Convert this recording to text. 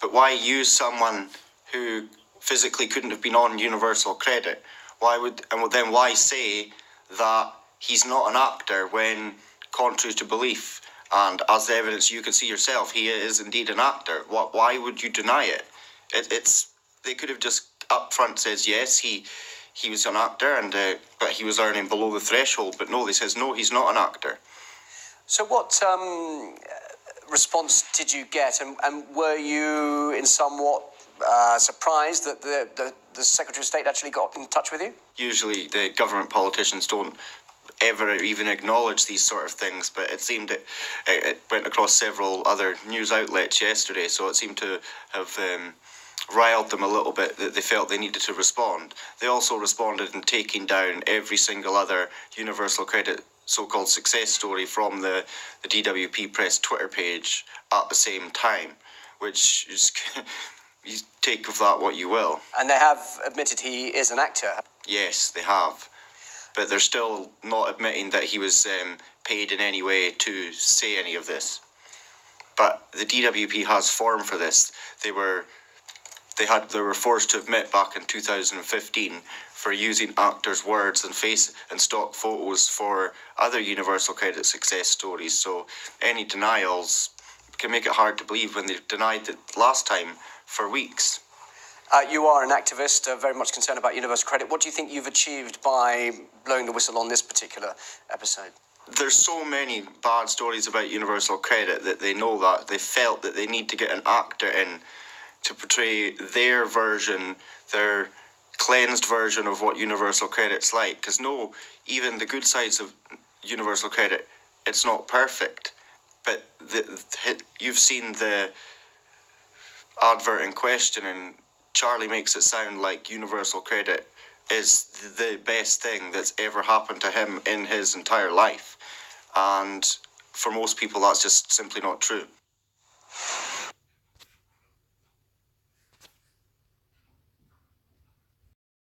But why use someone who physically couldn't have been on universal credit? Why say that he's not an actor when, contrary to belief, and as the evidence you can see yourself, he is indeed an actor? Why would you deny it? They could have just up front says yes, he was an actor, and but he was earning below the threshold. But no, they says no, he's not an actor. So what response did you get, and were you in somewhat surprised that the Secretary of State actually got in touch with you? Usually the government politicians don't ever even acknowledge these sort of things, but it seemed it went across several other news outlets yesterday, so it seemed to have riled them a little bit that they felt they needed to respond. They also responded in taking down every single other universal credit so-called success story from the DWP Press Twitter page at the same time, which is, you take of that what you will. And they have admitted he is an actor. Yes, they have. But they're still not admitting that he was paid in any way to say any of this. But the DWP has form for this. They were forced to admit back in 2015 for using actors' words and face and stock photos for other universal credit success stories. So any denials can make it hard to believe when they denied it last time for weeks. You are an activist, very much concerned about universal credit. What do you think you've achieved by blowing the whistle on this particular episode? There's so many bad stories about universal credit that they know that. They felt that they need to get an actor in to portray their version, their cleansed version of what universal credit's like. Because no, even the good sides of universal credit, it's not perfect. But you've seen the advert in question, and Charlie makes it sound like universal credit is the best thing that's ever happened to him in his entire life. And for most people, that's just simply not true.